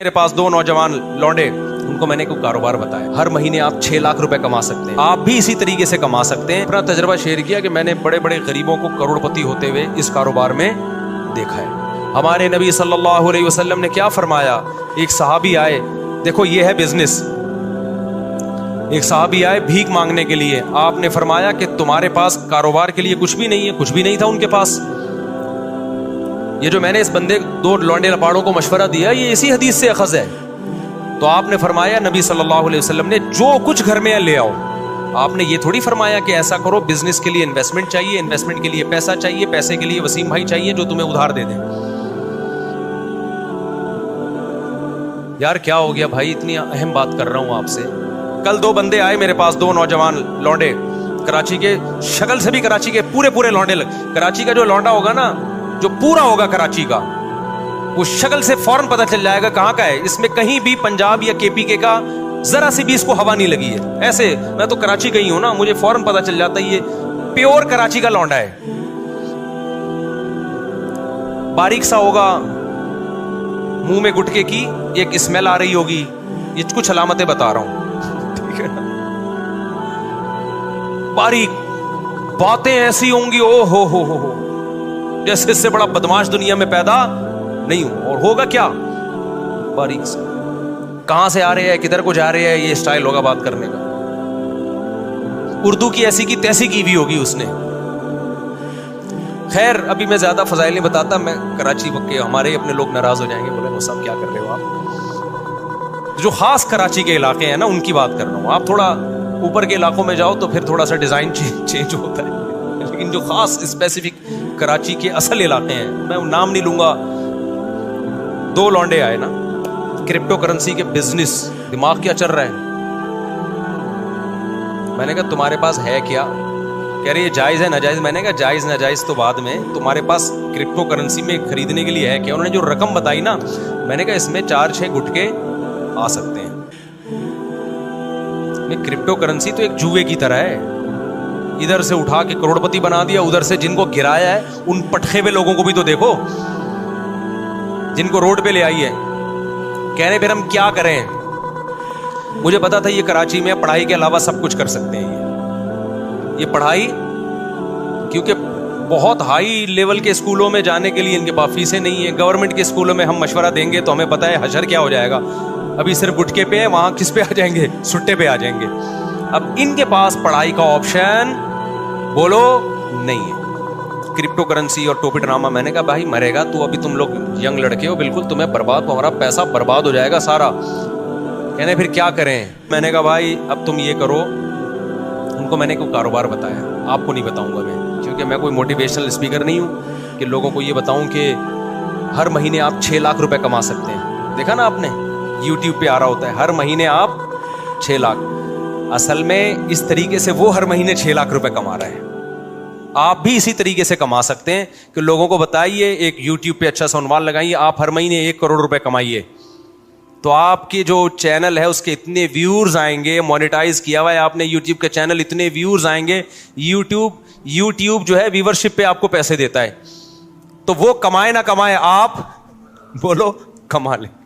میرے پاس دو نوجوان لونڈے، ان کو میں نے کوئی کاروبار بتایا، ہر مہینے آپ 6 لاکھ روپے کما سکتے ہیں، آپ بھی اسی طریقے سے کما سکتے ہیں۔ اپنا تجربہ شیئر کیا کہ میں نے بڑے بڑے غریبوں کو کروڑپتی ہوتے ہوئے اس کاروبار میں دیکھا ہے۔ ہمارے نبی صلی اللہ علیہ وسلم نے کیا فرمایا؟ ایک صحابی آئے، دیکھو یہ ہے بزنس، ایک صحابی آئے بھیک مانگنے کے لیے، آپ نے فرمایا کہ تمہارے پاس کاروبار کے لیے کچھ بھی نہیں ہے؟ کچھ بھی نہیں تھا ان کے پاس۔ یہ جو میں نے اس بندے دو لونڈے لپاڑوں کو مشورہ دیا، یہ اسی حدیث سے اخذ ہے۔ تو آپ نے فرمایا، نبی صلی اللہ علیہ وسلم نے، جو کچھ گھر میں ہے لے آؤ۔ آپ نے یہ تھوڑی فرمایا کہ ایسا کرو، بزنس کے لیے انویسٹمنٹ چاہیے، انویسٹمنٹ کے لیے پیسہ چاہیے، پیسے کے لیے وسیم بھائی چاہیے جو تمہیں ادھار دے دیں۔ یار کیا ہو گیا بھائی، اتنی اہم بات کر رہا ہوں آپ سے۔ کل دو بندے آئے میرے پاس، دو نوجوان لونڈے، کراچی کے، شکل سے بھی کراچی کے پورے لونڈے کراچی کا جو لونڈا ہوگا نا، جو پورا ہوگا کراچی کا، وہ شکل سے فوراً پتہ چل جائے گا کہاں کا ہے۔ اس میں کہیں بھی پنجاب یا کے پی کے کا ذرا سی بھی اس کو ہوا نہیں لگی ہے۔ ایسے میں تو کراچی کا ہی ہوں نا، مجھے فوراً پتہ چل جاتا ہے یہ پیور کراچی کا لونڈا ہے۔ باریک سا ہوگا، منہ میں گٹکے کی ایک اسمیل آ رہی ہوگی، یہ کچھ علامتیں بتا رہا ہوں، ٹھیک ہے نا؟ باریک، باتیں ایسی ہوں گی، او ہو جیسے اس سے بڑا بدماش دنیا میں پیدا نہیں ہوں۔ اور ہوگا کیا؟ باریک سے، کہاں سے آ رہے ہیں، کدھر کو جا رہے ہیں، یہ اسٹائل ہوگا بات کرنے کا۔ اردو کی ایسی کی تیسی کی بھی ہوگی اس نے۔ خیر ابھی میں زیادہ فضائل نہیں بتاتا، میں کراچی کے ہمارے اپنے لوگ ناراض ہو جائیں گے، بولے وہ سب کیا کر رہے ہو آپ۔ جو خاص کراچی کے علاقے ہیں نا، ان کی بات کر رہا ہوں۔ آپ تھوڑا اوپر کے علاقوں میں جاؤ تو پھر تھوڑا سا ڈیزائن چینج ہوتا ہے، لیکن جو خاص اسپیسیفک کراچی کے اصل علاقے ہیں، میں نام نہیں لوں گا۔ دو لونڈے آئے نا، کرپٹو کرنسی کے بزنس، دماغ کیا چل رہا ہے؟ میں نے کہا تمہارے پاس ہے کیا؟ کہہ رہے یہ جائز ہے ناجائز؟ میں نے کہا جائز ناجائز تو بعد میں، تمہارے پاس کرپٹو کرنسی میں خریدنے کے لیے ہے کیا؟ انہوں نے جو رقم بتائی نا، میں نے کہا اس میں 4-6 گٹکے آ سکتے ہیں۔ کرپٹو کرنسی تو ایک جوئے کی طرح ہے، ادھر سے اٹھا کے کروڑپتی بنا دیا، ادھر سے جن کو گرایا ہے ان پٹخے ہوئے لوگوں کو بھی تو دیکھو، جن کو روڈ پہ لے آئی ہے۔ کہہ رہے پھر ہم کیا کریں؟ مجھے پتا تھا یہ کراچی میں پڑھائی کے علاوہ سب کچھ کر سکتے ہیں۔ یہ پڑھائی، کیونکہ بہت ہائی لیول کے اسکولوں میں جانے کے لیے ان کے پاس فیسیں نہیں ہیں۔ گورنمنٹ کے اسکولوں میں ہم مشورہ دیں گے تو ہمیں پتا ہے حشر کیا ہو جائے گا۔ ابھی صرف گٹکے پہ ہے، وہاں کس پہ آ جائیں گے؟ سٹے پہ آ جائیں گے۔ اب ان کے پاس پڑھائی کا آپشن بولو نہیں ہے۔ کرپٹو کرنسی اور ٹوپی ڈرامہ، میں نے کہا بھائی مرے گا تو، ابھی تم لوگ ینگ لڑکے ہو، بالکل تمہیں برباد، ہمارا پیسہ برباد ہو جائے گا سارا۔ کہنے پھر کیا کریں؟ میں نے کہا بھائی اب تم یہ کرو، ان کو میں نے کوئی کاروبار بتایا، آپ کو نہیں بتاؤں گا میں، کیونکہ میں کوئی موٹیویشنل اسپیکر نہیں ہوں کہ لوگوں کو یہ بتاؤں کہ ہر مہینے آپ 6 لاکھ روپے کما سکتے ہیں۔ دیکھا نا آپ نے، یوٹیوب پہ آ رہا ہوتا ہے ہر مہینے آپ 6 لاکھ۔ اصل میں اس طریقے سے وہ ہر مہینے 6 لاکھ روپے کما رہا ہے، آپ بھی اسی طریقے سے کما سکتے ہیں کہ لوگوں کو بتائیے، ایک یوٹیوب پہ اچھا سا عنوان لگائیے، آپ ہر مہینے 1 کروڑ روپے کمائیے، تو آپ کی جو چینل ہے اس کے اتنے ویورز آئیں گے، مونیٹائز کیا ہوا ہے آپ نے یوٹیوب کا چینل، اتنے ویورز آئیں گے۔ یوٹیوب جو ہے ویورشپ پہ آپ کو پیسے دیتا ہے، تو وہ کمائے نہ کمائے، آپ بولو کما لیں۔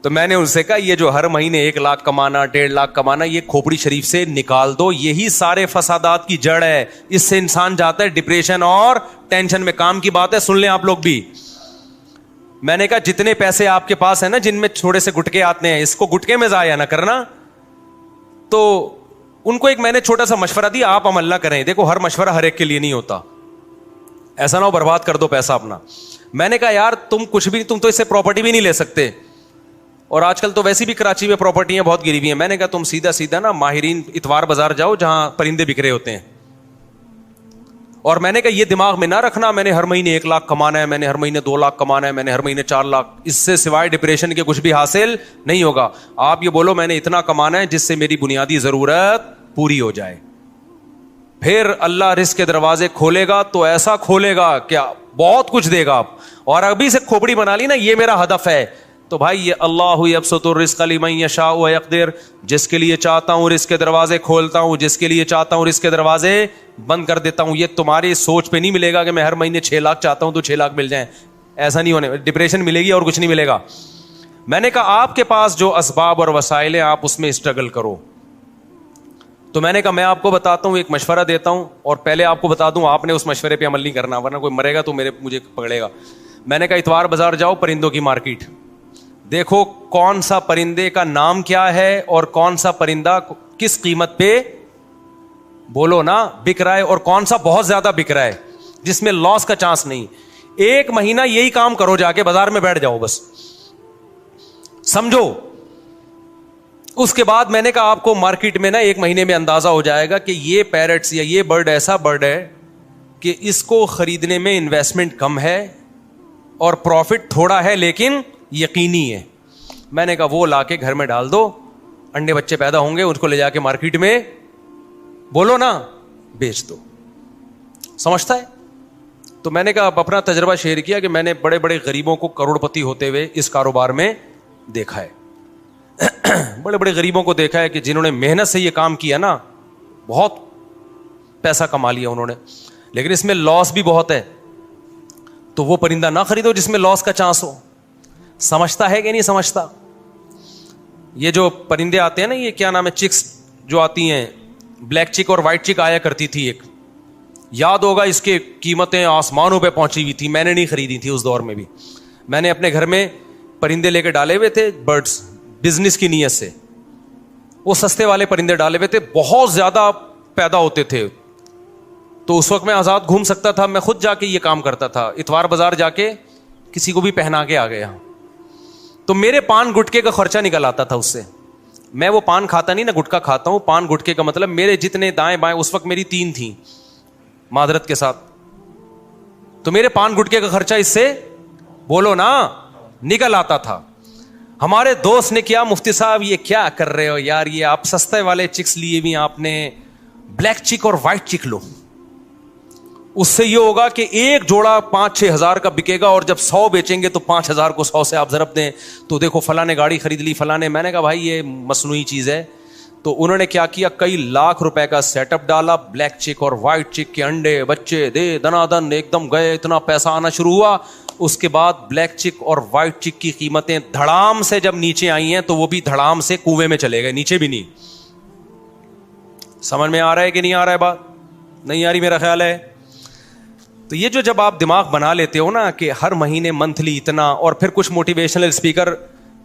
تو میں نے ان سے کہا یہ جو ہر مہینے 1 لاکھ کمانا، 1.5 لاکھ کمانا، یہ کھوپڑی شریف سے نکال دو، یہی سارے فسادات کی جڑ ہے۔ اس سے انسان جاتا ہے ڈپریشن اور ٹینشن میں۔ کام کی بات ہے، سن لیں آپ لوگ بھی۔ میں نے کہا جتنے پیسے آپ کے پاس ہیں نا، جن میں تھوڑے سے گٹکے آتے ہیں، اس کو گٹکے میں ضائع نہ کرنا۔ تو ان کو ایک میں نے چھوٹا سا مشورہ دیا، آپ عمل نہ کریں۔ دیکھو ہر مشورہ ہر ایک کے لیے نہیں ہوتا، ایسا نہ ہو برباد کر دو پیسہ اپنا۔ میں نے کہا یار تم کچھ بھی، تم تو اس سے پراپرٹی بھی نہیں لے سکتے، اور آج کل تو ویسے بھی کراچی میں پراپرٹیاں بہت گری ہوئی ہیں۔ میں نے کہا تم سیدھا نا ماہرین اتوار بازار جاؤ جہاں پرندے بک رہے ہوتے ہیں، اور میں نے کہا یہ دماغ میں نہ رکھنا میں نے ہر مہینے 1 لاکھ کمانا ہے، میں نے ہر مہینے 2 لاکھ کمانا ہے، میں نے ہر مہینے 4 لاکھ، اس سے سوائے ڈپریشن کے کچھ بھی حاصل نہیں ہوگا۔ آپ یہ بولو میں نے اتنا کمانا ہے جس سے میری بنیادی ضرورت پوری ہو جائے، پھر اللہ رزق کے دروازے کھولے گا تو ایسا کھولے گا کیا بہت کچھ دے گا آپ۔ اور ابھی سے کھوپڑی بنا لی نا یہ میرا ہدف ہے، تو بھائی یہ اللہ یبسط الرزق لمن یشاء ویقدر، جس کے لیے چاہتا ہوں رزق کے دروازے کھولتا ہوں، جس کے لیے چاہتا ہوں رزق کے دروازے بند کر دیتا ہوں۔ یہ تمہاری سوچ پہ نہیں ملے گا کہ میں ہر مہینے 6 لاکھ چاہتا ہوں تو 6 لاکھ مل جائیں، ایسا نہیں ہونے۔ ڈپریشن ملے گی اور کچھ نہیں ملے گا۔ میں نے کہا آپ کے پاس جو اسباب اور وسائل ہیں آپ اس میں اسٹرگل کرو. تو میں نے کہا میں آپ کو بتاتا ہوں, ایک مشورہ دیتا ہوں, اور پہلے آپ کو بتا دوں آپ نے اس مشورے پہ عمل نہیں کرنا ورنہ کوئی مرے گا تو مجھے پکڑے گا. میں نے کہا اتوار بازار جاؤ, پرندوں کی مارکیٹ دیکھو کون سا پرندے کا نام کیا ہے اور کون سا پرندہ کس قیمت پہ بولو نا بک رہا ہے, اور کون سا بہت زیادہ بک رہا ہے جس میں لاس کا چانس نہیں. 1 مہینہ یہی کام کرو, جا کے بازار میں بیٹھ جاؤ بس, سمجھو. اس کے بعد میں نے کہا آپ کو مارکیٹ میں نا 1 مہینے میں اندازہ ہو جائے گا کہ یہ پیرٹس یا یہ برڈ ایسا برڈ ہے کہ اس کو خریدنے میں انویسٹمنٹ کم ہے اور پروفٹ تھوڑا ہے لیکن یقینی ہے. میں نے کہا وہ لا کے گھر میں ڈال دو, انڈے بچے پیدا ہوں گے, اس کو لے جا کے مارکیٹ میں بولو نا بیچ دو. سمجھتا ہے؟ تو میں نے کہا اپنا تجربہ شیئر کیا کہ میں نے بڑے بڑے غریبوں کو کروڑپتی ہوتے ہوئے اس کاروبار میں دیکھا ہے. بڑے بڑے غریبوں کو دیکھا ہے کہ جنہوں نے محنت سے یہ کام کیا نا, بہت پیسہ کما لیا انہوں نے, لیکن اس میں لاس بھی بہت ہے. تو وہ پرندہ نہ خریدو جس میں لاس کا چانس ہو. سمجھتا ہے کہ نہیں سمجھتا؟ یہ جو پرندے آتے ہیں نا, یہ کیا نام ہے, چکس جو آتی ہیں, بلیک چک اور وائٹ چک آیا کرتی تھی ایک, یاد ہوگا اس کے قیمتیں آسمانوں پہ پہنچی ہوئی تھی. میں نے نہیں خریدی تھی اس دور میں بھی, میں نے اپنے گھر میں پرندے لے کے ڈالے ہوئے تھے برڈز, بزنس کی نیت سے. وہ سستے والے پرندے ڈالے ہوئے تھے, بہت زیادہ پیدا ہوتے تھے. تو اس وقت میں آزاد گھوم سکتا تھا, میں خود جا کے یہ کام کرتا تھا, اتوار بازار جا کے کسی کو بھی پہنا کے آ گیا. تو میرے پان گٹکے کا خرچہ نکل آتا تھا اس سے. میں وہ پان کھاتا نہیں نا, گٹکا کھاتا ہوں. پان گٹکے کا مطلب میرے جتنے دائیں بائیں, اس وقت میری 3 تھیں معذرت کے ساتھ, تو میرے پان گٹکے کا خرچہ اس سے بولو نا نکل آتا تھا. ہمارے دوست نے کیا, مفتی صاحب یہ کیا کر رہے ہو یار, یہ آپ سستے والے چکس لیے بھی آپ نے بلیک چک اور وائٹ چک لو. اس سے یہ ہوگا کہ ایک جوڑا 5-6 ہزار کا بکے گا, اور جب 100 بیچیں گے تو 5,000 کو 100 سے آپ ضرب دیں تو دیکھو فلاں نے گاڑی خرید لی فلاں نے. میں نے کہا بھائی یہ مصنوعی چیز ہے. تو انہوں نے کیا کیا, کئی لاکھ روپے کا سیٹ اپ ڈالا, بلیک چک اور وائٹ چک کے انڈے بچے دے دنا دن ایک دم گئے, اتنا پیسہ آنا شروع ہوا. اس کے بعد بلیک چک اور وائٹ چک کی قیمتیں دھڑام سے جب نیچے آئی ہیں تو وہ بھی دھڑام سے کنویں میں چلے گئے, نیچے بھی نہیں. سمجھ میں آ رہا ہے کہ نہیں آ رہا ہے؟ بات نہیں آ رہی میرا خیال ہے. تو یہ جو جب آپ دماغ بنا لیتے ہو نا کہ ہر مہینے منتھلی اتنا, اور پھر کچھ موٹیویشنل اسپیکر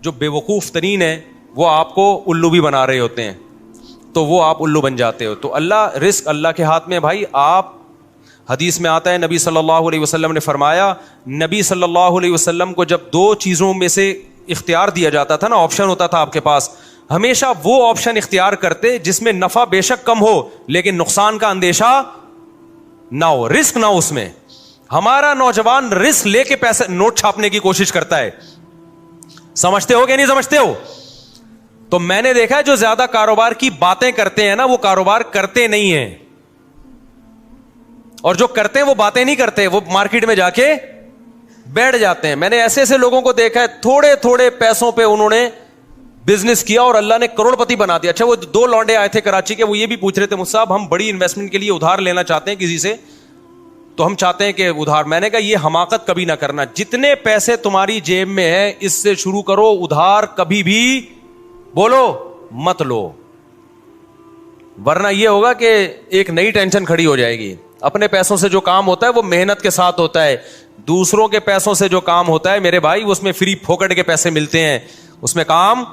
جو بے وقوف ترین ہیں وہ آپ کو الو بھی بنا رہے ہوتے ہیں, تو وہ آپ الو بن جاتے ہو. تو اللہ رزق اللہ کے ہاتھ میں بھائی. آپ حدیث میں آتا ہے نبی صلی اللہ علیہ وسلم نے فرمایا, نبی صلی اللہ علیہ وسلم کو جب 2 چیزوں میں سے اختیار دیا جاتا تھا نا, آپشن ہوتا تھا آپ کے پاس, ہمیشہ وہ آپشن اختیار کرتے جس میں نفع بے شک کم ہو لیکن نقصان کا اندیشہ نہ ہو, رسک نہ ہو اس میں. ہمارا نوجوان رسک لے کے پیسے نوٹ چھاپنے کی کوشش کرتا ہے. سمجھتے ہو کہ نہیں سمجھتے ہو؟ تو میں نے دیکھا ہے جو زیادہ کاروبار کی باتیں کرتے ہیں نا وہ کاروبار کرتے نہیں ہیں, اور جو کرتے ہیں وہ باتیں نہیں کرتے, وہ مارکیٹ میں جا کے بیٹھ جاتے ہیں. میں نے ایسے ایسے لوگوں کو دیکھا ہے, تھوڑے تھوڑے پیسوں پہ انہوں نے بزنس کیا اور اللہ نے کروڑپتی بنا دیا. اچھا وہ 2 لونڈے آئے تھے کراچی کے, وہ یہ بھی پوچھ رہے تھے مجھ صاحب ہم بڑی انویسٹمنٹ کے لیے ادھار لینا چاہتے ہیں کسی سے, تو ہم چاہتے ہیں کہ ادھار. میں نے کہا یہ حماقت کبھی نہ کرنا, جتنے پیسے تمہاری جیب میں ہے اس سے شروع کرو, ادھار کبھی بھی بولو مت لو, ورنہ یہ ہوگا کہ ایک نئی ٹینشن کھڑی ہو جائے گی. اپنے پیسوں سے جو کام ہوتا ہے وہ محنت کے ساتھ ہوتا ہے, دوسروں کے پیسوں سے جو کام ہوتا ہے میرے بھائی اس میں فری پھوکٹ کے پیسے ملتے ہیں, اس میں کام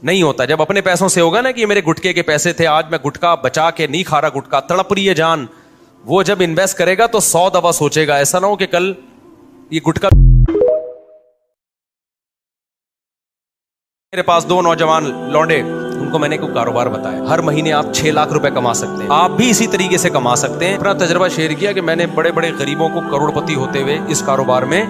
نہیں ہوتا. جب اپنے پیسوں سے ہوگا نا کہ یہ میرے گٹکے کے پیسے تھے, آج میں گٹکا بچا کے نہیں کھا رہا, گٹکا تڑپ رہی ہے جان, وہ جب انویسٹ کرے گا تو 100 دفعہ سوچے گا, ایسا نہ ہو کہ کل یہ گٹکا. میرے پاس 2 نوجوان لونڈے, ان کو میں نے کوئی کاروبار بتایا, ہر مہینے آپ 6 لاکھ روپے کما سکتے ہیں, آپ بھی اسی طریقے سے کما سکتے ہیں. اپنا تجربہ شیئر کیا کہ میں نے بڑے بڑے غریبوں کو کروڑپتی ہوتے ہوئے اس کاروبار میں